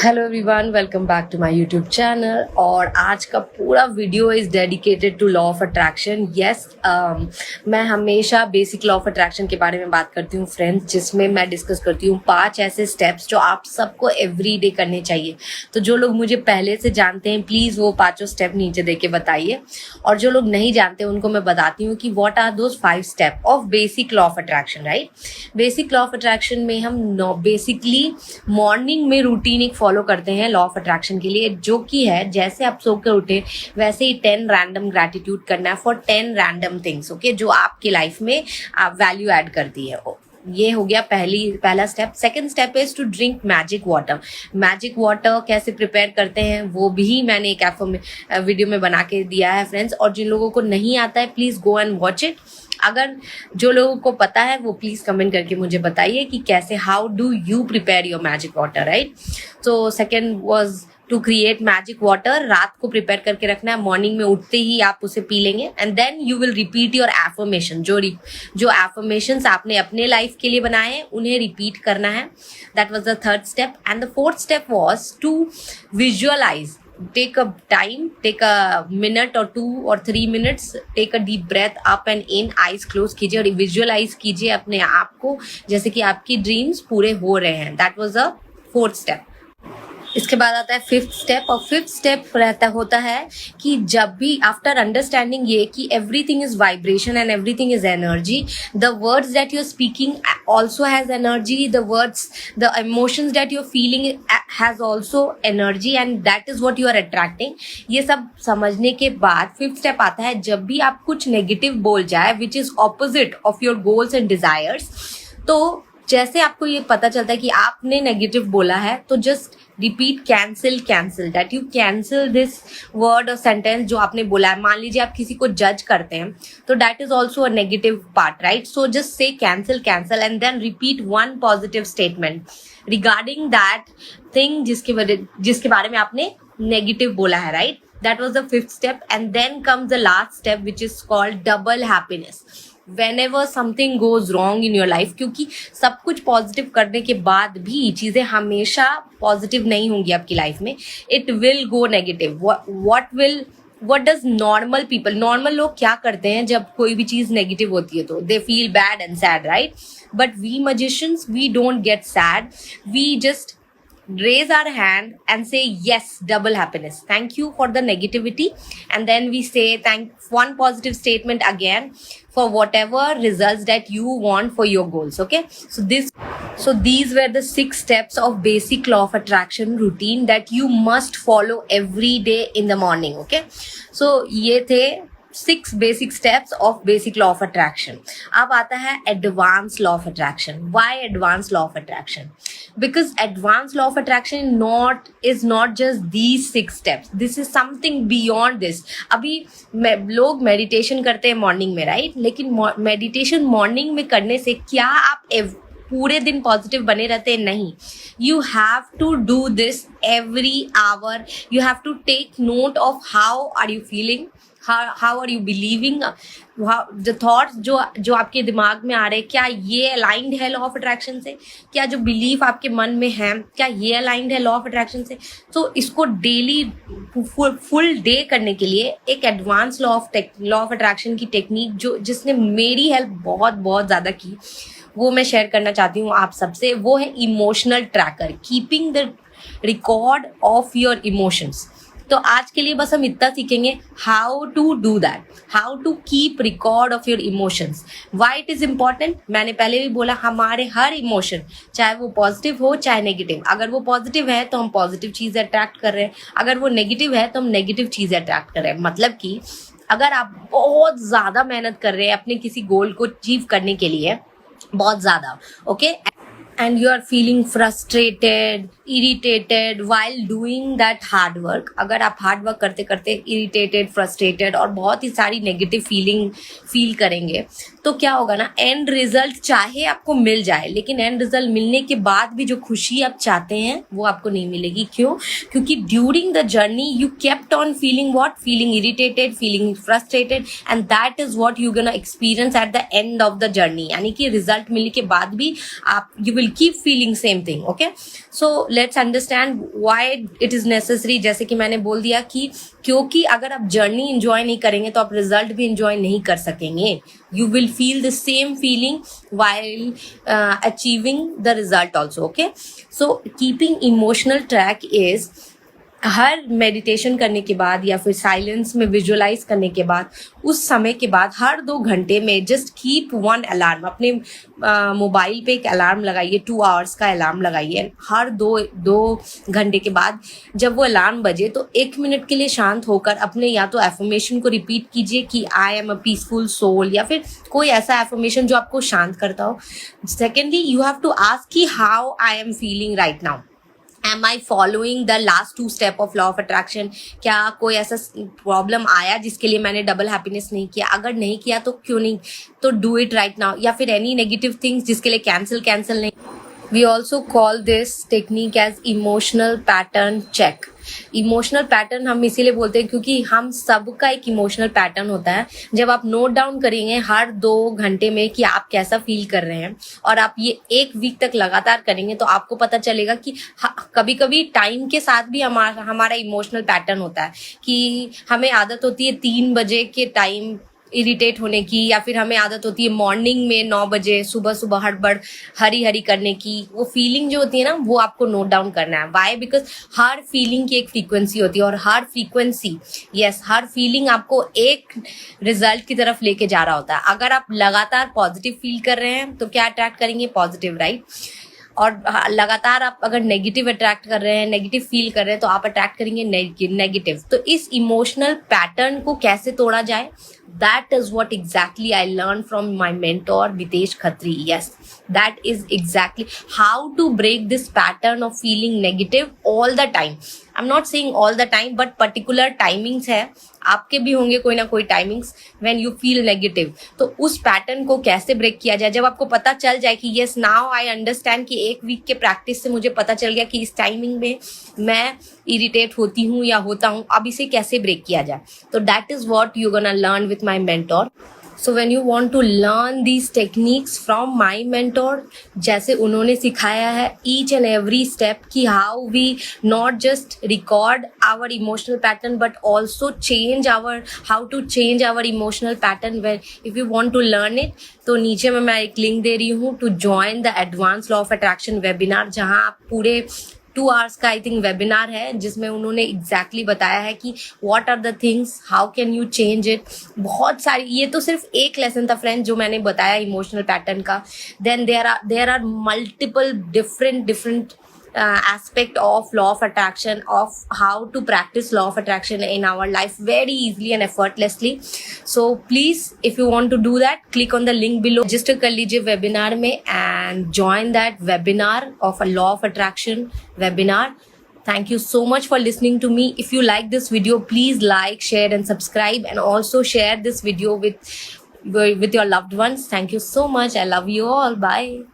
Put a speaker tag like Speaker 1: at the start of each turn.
Speaker 1: Hello everyone, welcome back to my YouTube channel. और आज का पूरा video is dedicated to law of attraction. Yes, मैं हमेशा बेसिक लॉ ऑफ अट्रैक्शन के बारे में बात करती हूँ फ्रेंड्स, जिसमें मैं डिस्कस करती हूँ 5 ऐसे स्टेप्स जो आप सबको एवरी डे करने चाहिए। तो जो लोग मुझे पहले से जानते हैं प्लीज़ वो 5 स्टेप नीचे दे के बताइए, और जो लोग नहीं जानते उनको मैं बताती हूँ कि what are those 5 step of basic law of attraction. Right, basic law of attraction में हम बेसिकली मॉर्निंग में रूटीन एक फॉलो करते हैं लॉ ऑफ अट्रैक्शन के लिए, जो कि है जैसे आप सो कर उठे वैसे ही 10 रैंडम ग्रैटिट्यूड करना है फॉर 10 रैंडम थिंग्स। ओके, जो आपकी लाइफ में आप वैल्यू ऐड करती है। ये हो गया पहला step. Second step is to drink magic water. Magic water कैसे प्रिपेयर करते हैं वो भी मैंने एक वीडियो में बना के दिया है फ्रेंड्स, और जिन लोगों को नहीं आता है please go and watch it. अगर जो लोगों को पता है वो प्लीज कमेंट करके मुझे बताइए कि कैसे, how do you prepare your magic water. Right, तो second was to create magic water. रात को प्रिपेयर करके रखना है, मॉर्निंग में उठते ही आप उसे पी लेंगे and then you will repeat your affirmation. जो एफर्मेशंस आपने अपने लाइफ के लिए बनाए हैं उन्हें रिपीट करना है। That was the third step. And the fourth step was to visualise. Take a time, take a minute or 2 or 3 minutes, take a deep breath up and in, eyes close कीजिए और visualise कीजिए अपने आप को जैसे कि आपकी dreams पूरे हो रहे हैं। That was the fourth step. इसके बाद आता है फिफ्थ स्टेप, और फिफ्थ स्टेप होता है कि जब भी आफ्टर अंडरस्टैंडिंग ये कि everything is vibration and everything is energy, the words that you are speaking also has energy, the emotions that you're feeling has also energy, and that is what you are attracting। ये सब समझने के बाद fifth step आता है, जब भी आप कुछ नेगेटिव बोल जाए which is opposite of your goals and desires, तो जैसे आपको ये पता चलता है कि आपने नेगेटिव बोला है तो just repeat cancel that you cancel this word और सेंटेंस जो आपने बोला है। मान लीजिए आप किसी को जज करते हैं तो that is also a negative part. Right, so just say cancel and then repeat one positive statement regarding that thing जिसके बारे में आपने नेगेटिव बोला है। Right, that was the fifth step. And then comes the last step which is called double happiness. Whenever something goes wrong in your life, क्योंकि सब कुछ positive करने के बाद भी चीजें हमेशा पॉजिटिव नहीं होंगी आपकी लाइफ में, it will go negative. what does normal लोग क्या करते हैं जब कोई भी चीज नेगेटिव होती है तो they feel bad and sad. Right, but we magicians, we don't get sad, we just raise our hand and say yes, double happiness, thank you for the negativity, and then we say one positive statement again for whatever results that you want for your goals. Okay, so these were the 6 steps of basic law of attraction routine that you must follow every day in the morning. Okay, so ये थे 6 basic steps of basic law of attraction. अब आता है advance law of attraction. Why advance law of attraction? Because advance law of attraction is not just these 6 steps, this is something beyond this। अभी लोग meditation करते हैं morning में, right, लेकिन meditation morning में करने से क्या आप पूरे दिन पॉजिटिव बने रहते हैं? नहीं, you have to do this every hour. You have to take note of how are you feeling, how are you believing, the thoughts जो आपके दिमाग में आ रहे हैं, क्या ये अलाइंड है लॉ ऑफ अट्रैक्शन से? क्या जो बिलीफ आपके मन में है क्या ये अलाइंड है लॉ ऑफ अट्रैक्शन से? तो इसको डेली फुल डे करने के लिए एक एडवांस लॉ ऑफ अट्रैक्शन की टेक्निक जिसने मेरी हेल्प बहुत ज़्यादा की, वो मैं शेयर करना चाहती हूँ आप सबसे। वो है emotional tracker, keeping the record of your emotions. तो आज के लिए बस हम इतना सीखेंगे, how to do that, how to keep record of your emotions. Why it is important? मैंने पहले भी बोला, हमारे हर इमोशन चाहे वो पॉजिटिव हो चाहे नेगेटिव, अगर वो पॉजिटिव है तो हम पॉजिटिव चीज़ अट्रैक्ट कर रहे हैं, अगर वो नेगेटिव है तो हम नेगेटिव चीज़ अट्रैक्ट कर रहे हैं। मतलब कि अगर आप बहुत ज़्यादा मेहनत कर रहे हैं अपने किसी गोल को अचीव करने के लिए, बहुत ज़्यादा, okay, and you are feeling frustrated, irritated while doing that hard work, अगर आप हार्ड वर्क करते करते irritated, frustrated और बहुत ही सारी नेगेटिव फील करेंगे तो क्या होगा ना, एंड रिजल्ट चाहे आपको मिल जाए लेकिन एंड रिजल्ट मिलने के बाद भी जो खुशी आप चाहते हैं वो आपको नहीं मिलेगी। क्यों? क्योंकि during the journey you kept on feeling irritated, feeling frustrated, and that is what you gonna experience at the end of the journey. यानी कि रिजल्ट मिलने के बाद भी आप you will keep feeling same thing. Okay, so let's understand why it is necessary. जैसे कि मैंने बोल दिया कि क्योंकि अगर आप जर्नी इंजॉय नहीं करेंगे तो आप रिजल्ट भी इंजॉय नहीं कर सकेंगे. You will feel the same feeling while achieving the result also. Okay, so keeping emotional track is her meditation करने के बाद या फिर साइलेंस में विजुअलाइज करने के बाद उस समय के बाद हर 2 घंटे में जस्ट कीप वन अलार्म. अपने मोबाइल पे एक अलार्म लगाइए, 2 आवर्स का अलार्म लगाइए. हर दो घंटे के बाद जब वो अलार्म बजे तो 1 मिनट के लिए शांत होकर अपने या तो एफर्मेशन को रिपीट कीजिए कि I am a peaceful soul, या फिर कोई ऐसा एफर्मेशन जो आपको शांत करता हो. Secondly, you have to ask कि how I am feeling right now. Am I following the last 2 step of law of attraction? क्या कोई ऐसा प्रॉब्लम आया जिसके लिए मैंने डबल हैप्पीनेस नहीं किया? अगर नहीं किया तो क्यों नहीं? तो डू इट राइट नाउ. या फिर एनी नेगेटिव थिंग्स जिसके लिए कैंसिल नहीं. We also call this technique as emotional pattern check. Emotional pattern हम इसीलिए बोलते हैं क्योंकि हम सबका एक इमोशनल पैटर्न होता है. जब आप नोट डाउन करेंगे हर 2 घंटे में कि आप कैसा फील कर रहे हैं और आप ये 1 वीक तक लगातार करेंगे तो आपको पता चलेगा कि कभी कभी टाइम के साथ भी हमारा इमोशनल पैटर्न होता है कि हमें आदत होती है 3 बजे के टाइम इरिटेट होने की, या फिर हमें आदत होती है मॉर्निंग में 9 बजे सुबह हड़बड़ हरी करने की. वो फीलिंग जो होती है ना वो आपको नोट डाउन करना है. वाई? बिकॉज हर फीलिंग की एक फ्रीक्वेंसी होती है और हर फ्रीक्वेंसी हर फीलिंग आपको एक रिजल्ट की तरफ लेके जा रहा होता है. अगर आप लगातार पॉजिटिव फील कर रहे हैं तो क्या अट्रैक्ट करेंगे? Positive, right? और लगातार आप अगर नेगेटिव अट्रैक्ट कर रहे हैं, नेगेटिव फील कर रहे हैं तो आप अट्रैक्ट करेंगे नेगेटिव. तो इस इमोशनल पैटर्न को कैसे तोड़ा जाए? That is what exactly I learned from my mentor Vitesh Khatri. Yes, that is exactly how to break this pattern of feeling negative all the time. I'm not saying all the time, but particular timings है, आपके भी होंगे कोई ना कोई timings when you feel negative. तो उस pattern को कैसे ब्रेक किया जाए? जब आपको पता चल जाए कि yes now I understand कि 1 वीक के प्रैक्टिस से मुझे पता चल गया कि इस टाइमिंग में मैं इरिटेट होती हूँ या होता हूँ, अब इसे कैसे ब्रेक किया जाए. तो that is what you're gonna learn with my mentor. So when you want to learn these techniques from my mentor, जैसे उन्होंने सिखाया है each and every step कि how we not just record our emotional pattern but also how to change our emotional pattern. When if you want to learn it, तो नीचे में मैं एक लिंक दे रही हूँ to join the Advanced Law of Attraction webinar, जहाँ आप पूरे 2 आवर्स का आई थिंक वेबिनार है जिसमें उन्होंने एग्जैक्टली बताया है कि what are the things, how can you change it. बहुत सारी, ये तो सिर्फ एक लेसन था फ्रेंड्स जो मैंने बताया इमोशनल पैटर्न का. Then there are multiple different aspect of law of attraction, of how to practice law of attraction in our life very easily and effortlessly. So please, if you want to do that, click on the link below, register कर लीजिए webinar में and join that webinar of a law of attraction webinar. Thank you so much for listening to me. If you like this video, please like, share and subscribe, and also share this video with your loved ones. Thank you so much. I love you all. Bye.